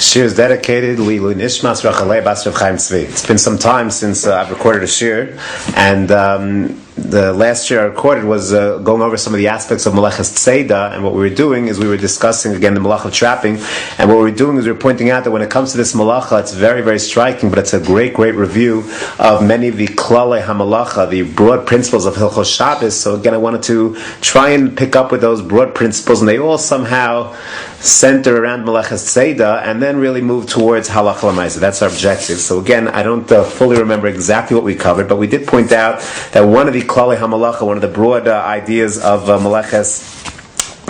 Shir is dedicated Lilu Nishmas Rachalei Bas Rav Chaim Tzvi. It's been some time since I've recorded a shir, and the last shir I recorded was going over some of the aspects of Melechet Tzad, and what we were doing is we were discussing again the malach of trapping, and what we were doing is we were pointing out that when it comes to this malacha, it's very, very striking, but it's a great, great review of many of the klalei hamalacha, the broad principles of Hilchos Shabbos. So again, I wanted to try and pick up with those broad principles, and they all somehow center around Melechet Tzad, and then really move towards Halacha L'Maisa. That's our objective. So again, I don't fully remember exactly what we covered, but we did point out that one of the Klalei HaMalacha, one of the broad ideas of Melechet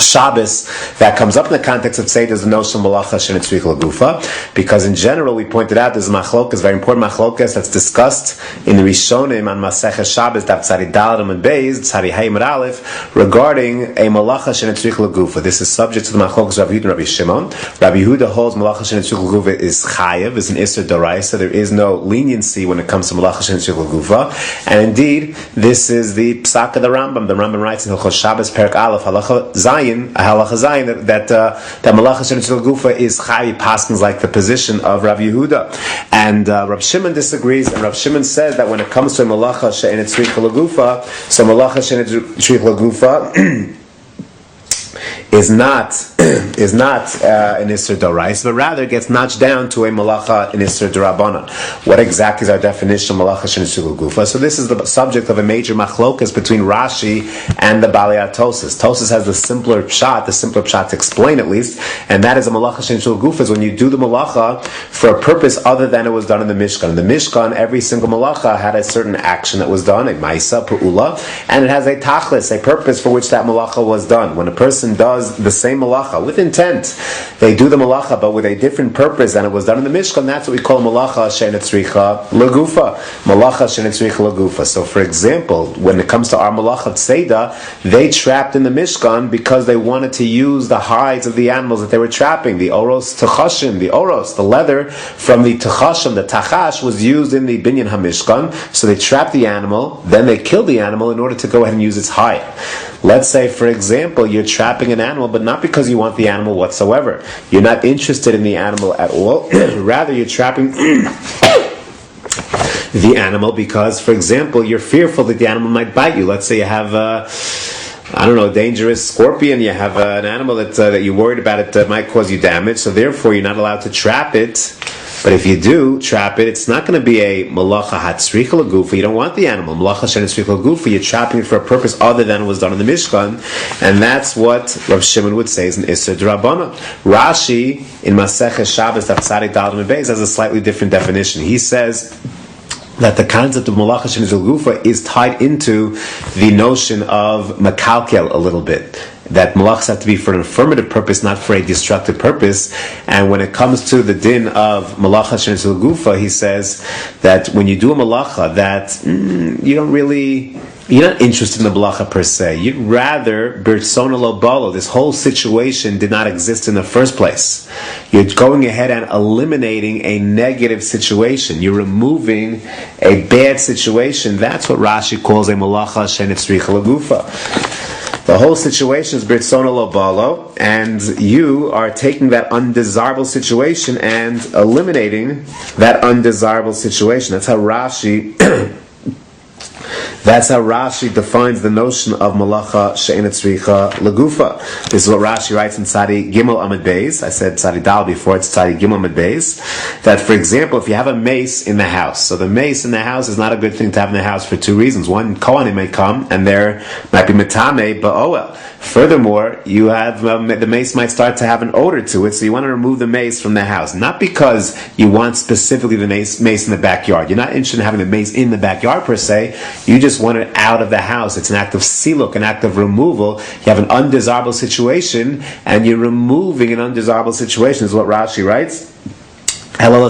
Shabbos that comes up in the context of Tzad is the notion of Malacha Shenetzrich Lagufa, because in general we pointed out there's a machlokas, very important machlokas that's discussed in the Rishonim on Masechet Shabbos, Daf Tzadi Dalet and Beis, Tzadi Hey Amud Aleph, regarding a Malacha Shenetzrich Lagufa. This is subject to the machlokas of Rabbi Yehuda and Rabbi Shimon. Rabbi Yehuda holds Malacha Shenetzrich Lagufa is Chayev, is an Isser Doraisa. There is no leniency when it comes to Malacha Shenetzrich Lagufa, and indeed this is the Psak of the Rambam. The Rambam writes in Hilchos Shabbos Perek Aleph Halacha Zayin, Halacha Zayin, that Malacha Shenetzrich Lagufa is Chayi Paskins, like the position of Rabbi Yehuda, and Rabbi Shimon disagrees, and Rabbi Shimon says that when it comes to Malacha Shenetzrich Lagufa, so Malacha Shenetzrich Lagufa is not an Isser Dorais, but rather gets notched down to a Malacha in Isser Darabanan. What exactly is our definition of Malacha Shenetzrich Lagufa? So this is the subject of a major machlokas between Rashi and the Balei Tosis. Tosis has the simpler pshat to explain at least, and that is a Malacha Shenetzrich Lagufa is when you do the Malacha for a purpose other than it was done in the Mishkan. In the Mishkan, every single Malacha had a certain action that was done, a Maisa, Pu'ula, and it has a Tachlis, a purpose for which that Malacha was done. When a person does the same malacha with intent, they do the malacha but with a different purpose than it was done in the Mishkan, that's what we call malacha shenetzricha lagufa. Malacha shenetzricha lagufa. So for example, when it comes to our malacha tzeda, they trapped in the Mishkan because they wanted to use the hides of the animals that they were trapping. The oros techashim, the leather from the techashim, the tachash, was used in the binyan hamishkan, so they trapped the animal, then they killed the animal in order to go ahead and use its hide. Let's say, for example, you're trapping an animal, but not because you want the animal whatsoever. You're not interested in the animal at all. Rather, you're trapping the animal because, for example, you're fearful that the animal might bite you. Let's say you have a dangerous scorpion. You have an animal that you're worried about it might cause you damage. So therefore, you're not allowed to trap it. But if you do trap it, it's not going to be a malacha hatzricha lagufa. You don't want the animal. Malacha shenetzricha lagufa, you're trapping it for a purpose other than it was done in the Mishkan. And that's what Rav Shimon would say is an Isser D'Rabbanan. Rashi, in Masechet Shabbos, Daf Tzadi Dalet and Beis, has a slightly different definition. He says that the concept of Malacha shenetzricha lagufa is tied into the notion of makalkel a little bit. That malachas have to be for an affirmative purpose, not for a destructive purpose. And when it comes to the din of malacha shenetzrich lagufa, he says that when you do a malacha, that you're not interested in the malacha per se. You'd rather birtzona lo balo. This whole situation did not exist in the first place. You're going ahead and eliminating a negative situation. You're removing a bad situation. That's what Rashi calls a malacha shenetzrich lagufa. The whole situation is Birtzona Lo Balo, and you are taking that undesirable situation and eliminating that undesirable situation. That's how Rashi defines the notion of Malacha She'enetzricha Lagufa. This is what Rashi writes in Tzadi Gimel Amud Beis. I said Tzadi Dal before, it's Tzadi Gimel Amud Beis. That, for example, if you have a mace in the house, so the mace in the house is not a good thing to have in the house for two reasons. One, Kohanim may come, and there might be Metame Ba'oel. Furthermore, you have the mace might start to have an odor to it, so you want to remove the mace from the house. Not because you want specifically the mace in the backyard. You're not interested in having the mace in the backyard per se. You just want it out of the house. It's an act of siluk, an act of removal. You have an undesirable situation, and you're removing an undesirable situation, is what Rashi writes. You don't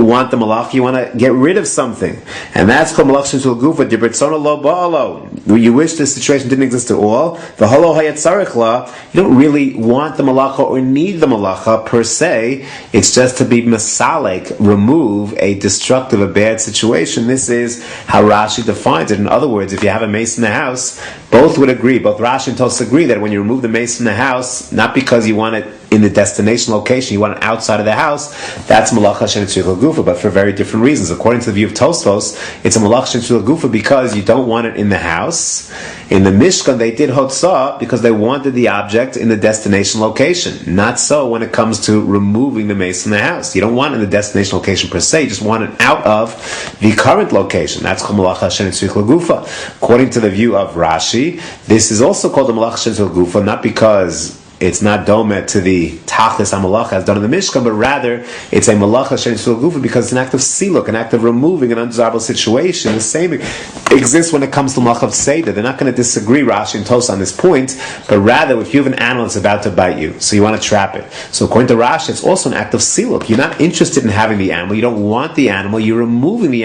want the malach, you want to get rid of something. And that's called malach shenetzrich lagufa, d'birtzona lo ba'alo. You wish this situation didn't exist at all. You don't really want the malacha or need the malacha per se. It's just to be masalek, remove a destructive, a bad situation. This is how Rashi defines it. In other words, if you have a mace in the house, both would agree, both Rashi and Tos agree that when you remove the mace from the house, not because you want it in the destination location, you want it outside of the house, that's Malacha She'en Tzricha Gufa, but for very different reasons. According to the view of Tosfos, it's a Malacha She'en Tzricha Gufa because you don't want it in the house. In the Mishkan, they did Hotzah because they wanted the object in the destination location. Not so when it comes to removing the mace from the house. You don't want it in the destination location per se, you just want it out of the current location. That's called Malacha She'en Tzricha Gufa. According to the view of Rashi, this is also called the Malacha She'en Tzricha Gufa, not because it's not domet to the tachlis hamalacha as done in the Mishkan, but rather it's a malacha she'en tzricha gufa because it's an act of siluk, an act of removing an undesirable situation. The same exists when it comes to Melechet Tzad. They're not going to disagree, Rashi and Tos, on this point, but rather if you have an animal that's about to bite you, so you want to trap it. So according to Rashi, it's also an act of siluk. You're not interested in having the animal, you don't want the animal, you're removing the animal